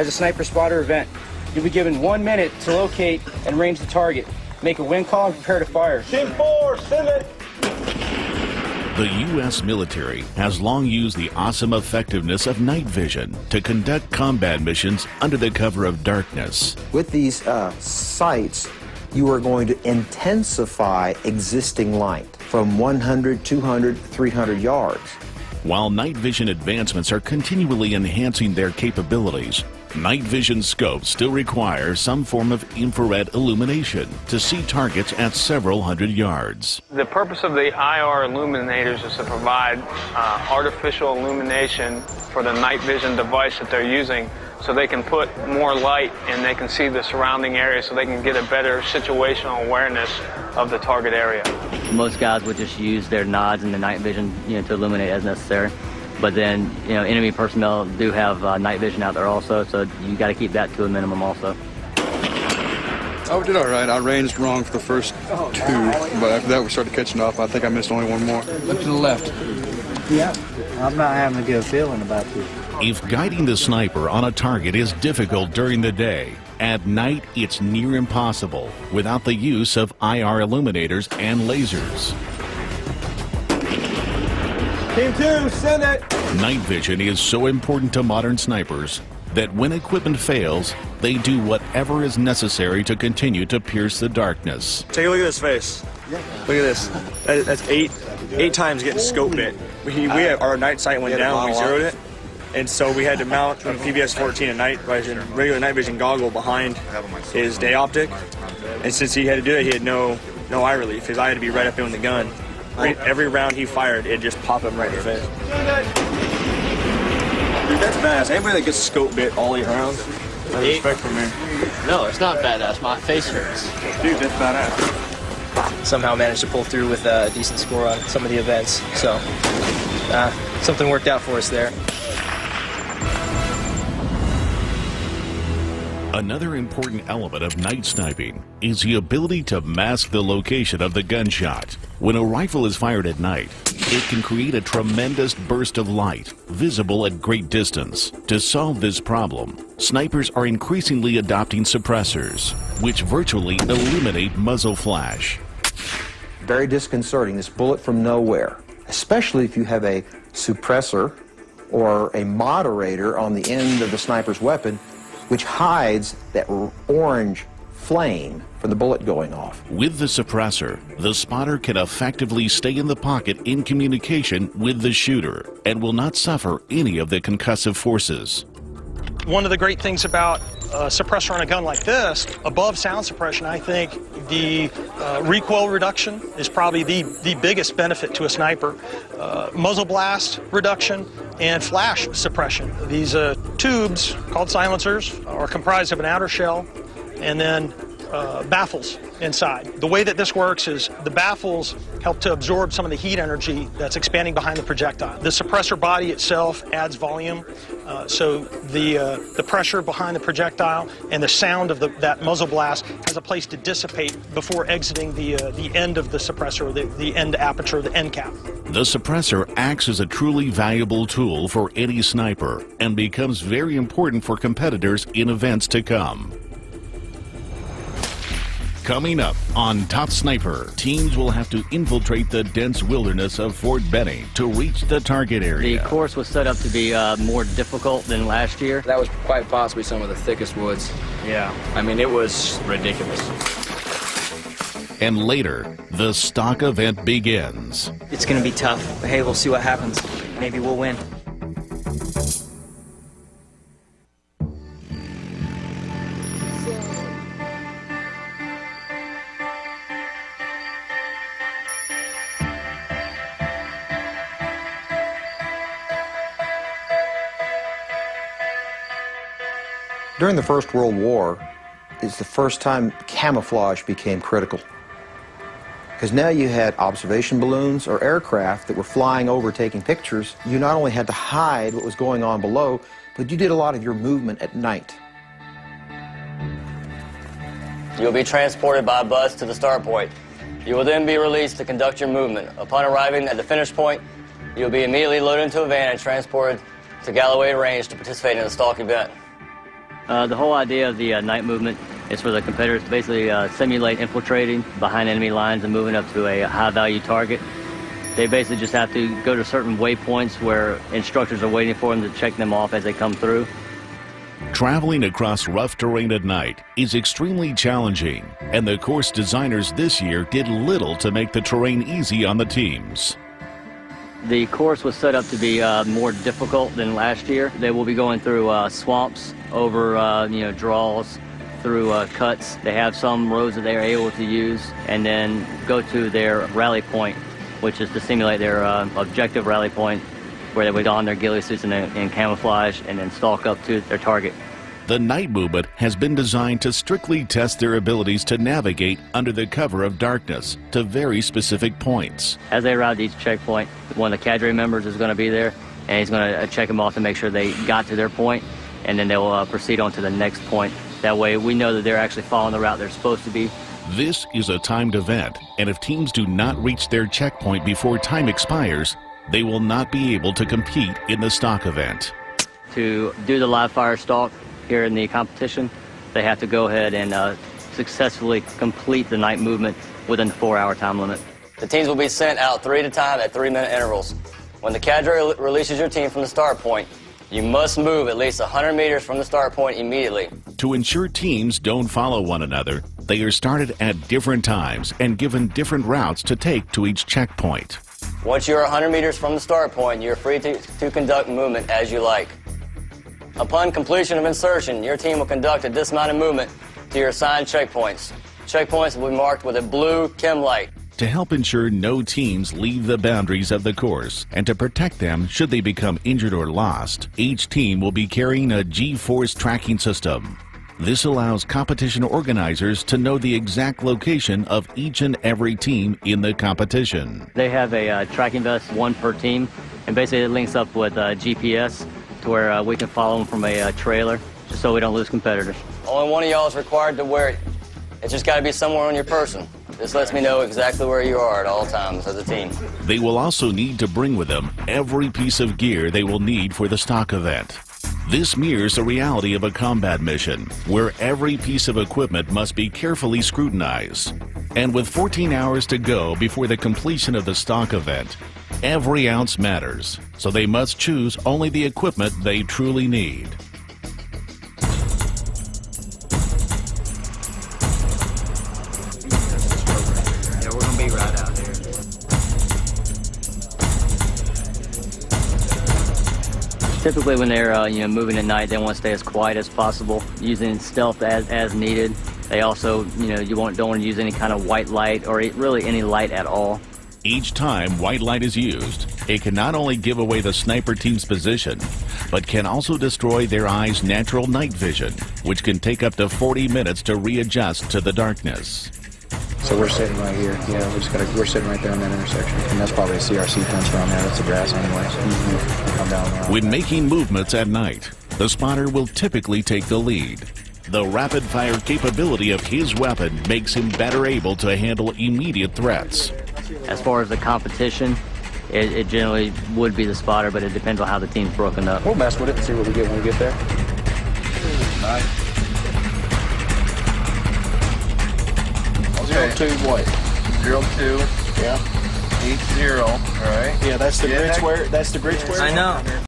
as a sniper spotter event. You'll be given 1 minute to locate and range the target. Make a wind call and prepare to fire. Team 4, send it! The U.S. military has long used the awesome effectiveness of night vision to conduct combat missions under the cover of darkness. With these sights, you are going to intensify existing light from 100, 200, 300 yards. While night vision advancements are continually enhancing their capabilities, night vision scopes still require some form of infrared illumination to see targets at several hundred yards. The purpose of the IR illuminators is to provide artificial illumination for the night vision device that they're using, so they can put more light and they can see the surrounding area, so they can get a better situational awareness of the target area. Most guys would just use their nods and the night vision, to illuminate as necessary. But then, enemy personnel do have night vision out there also, so you got to keep that to a minimum also. I did all right. I ranged wrong for the first 2, but after that we started catching up. I think I missed only 1 more. Look to the left. Yeah, I'm not having a good feeling about this. If guiding the sniper on a target is difficult during the day, at night it's near impossible without the use of IR illuminators and lasers. Team 2, send it! Night vision is so important to modern snipers that when equipment fails, they do whatever is necessary to continue to pierce the darkness. Take a look at his face. Look at this. That's eight times getting scope bit. We have, our night sight went down, we zeroed it, and so we had to mount a PVS-14 at night, regular night vision goggle behind his day optic, and since he had to do it, he had no eye relief. His eye had to be right up in the gun. Every round he fired, it'd just pop him right in the face. Dude, that's badass. Anybody that gets scope bit all year round, I respect for me. No, it's not badass. My face hurts. Dude, that's badass. Somehow managed to pull through with a decent score on some of the events, so something worked out for us there. Another important element of night sniping is the ability to mask the location of the gunshot. When a rifle is fired at night, it can create a tremendous burst of light, visible at great distance. To solve this problem, snipers are increasingly adopting suppressors, which virtually eliminate muzzle flash. Very disconcerting, this bullet from nowhere, especially if you have a suppressor or a moderator on the end of the sniper's weapon, which hides that orange flame from the bullet going off. With the suppressor, the spotter can effectively stay in the pocket in communication with the shooter and will not suffer any of the concussive forces. One of the great things about a suppressor on a gun like this, above sound suppression, I think the recoil reduction is probably the biggest benefit to a sniper. Muzzle blast reduction and flash suppression. These tubes, called silencers, are comprised of an outer shell and then baffles inside. The way that this works is the baffles help to absorb some of the heat energy that's expanding behind the projectile. The suppressor body itself adds volume, so the pressure behind the projectile and the sound of that muzzle blast has a place to dissipate before exiting the end of the suppressor, or the end aperture, the end cap. The suppressor acts as a truly valuable tool for any sniper and becomes very important for competitors in events to come. Coming up on Top Sniper, teams will have to infiltrate the dense wilderness of Fort Benning to reach the target area. The course was set up to be more difficult than last year. That was quite possibly some of the thickest woods. Yeah, I mean, it was ridiculous. And later, the stock event begins. It's going to be tough, but hey, we'll see what happens. Maybe we'll win. During the First World War, it's the first time camouflage became critical. Because now you had observation balloons or aircraft that were flying over taking pictures. You not only had to hide what was going on below, but you did a lot of your movement at night. You'll be transported by bus to the start point. You will then be released to conduct your movement. Upon arriving at the finish point, you'll be immediately loaded into a van and transported to Galloway Range to participate in the stalk event. The whole idea of the night movement is for the competitors to basically simulate infiltrating behind enemy lines and moving up to a high-value target. They basically just have to go to certain waypoints where instructors are waiting for them to check them off as they come through. Traveling across rough terrain at night is extremely challenging, and the course designers this year did little to make the terrain easy on the teams. The course was set up to be more difficult than last year. They will be going through swamps, over draws, through cuts. They have some roads that they are able to use, and then go to their rally point, which is to simulate their objective rally point, where they would don their ghillie suits and camouflage and then stalk up to their target. The night movement has been designed to strictly test their abilities to navigate under the cover of darkness to very specific points. As they arrive at each checkpoint, one of the cadre members is going to be there, and he's going to check them off to make sure they got to their point, and then they'll proceed on to the next point. That way we know that they're actually following the route they're supposed to be. This is a timed event, and if teams do not reach their checkpoint before time expires, they will not be able to compete in the stock event. To do the live fire stalk here in the competition, they have to go ahead and successfully complete the night movement within the 4-hour time limit. The teams will be sent out 3 at a time at 3-minute intervals. When the cadre releases your team from the start point, you must move at least 100 meters from the start point immediately. To ensure teams don't follow one another, they are started at different times and given different routes to take to each checkpoint. Once you are 100 meters from the start point, you are free to conduct movement as you like. Upon completion of insertion, your team will conduct a dismounted movement to your assigned checkpoints. Checkpoints will be marked with a blue chem light. To help ensure no teams leave the boundaries of the course and to protect them should they become injured or lost, each team will be carrying a G-force tracking system. This allows competition organizers to know the exact location of each and every team in the competition. They have a tracking vest, one per team, and basically it links up with GPS to where we can follow them from a trailer, just so we don't lose competitors. Only one of y'all is required to wear it. It's just got to be somewhere on your person. This lets me know exactly where you are at all times as a team. They will also need to bring with them every piece of gear they will need for the stock event. This mirrors the reality of a combat mission, where every piece of equipment must be carefully scrutinized. And with 14 hours to go before the completion of the stock event, every ounce matters, so they must choose only the equipment they truly need. Typically when they're moving at night, they want to stay as quiet as possible, using stealth as needed. They also, you don't want to use any kind of white light or really any light at all. Each time white light is used, it can not only give away the sniper team's position, but can also destroy their eyes' natural night vision, which can take up to 40 minutes to readjust to the darkness. So we're sitting right here. Yeah, we're sitting right there in that intersection. And that's probably a CRC fence around there. That's the grass anyway. So come down there. When making movements at night, the spotter will typically take the lead. The rapid-fire capability of his weapon makes him better able to handle immediate threats. As far as the competition, it generally would be the spotter, but it depends on how the team's broken up. We'll mess with it and see what we get when we get there. Nice. 02 what? 02. Yeah. 80. All right. Yeah, that's the grid square. That's the grid square. I know.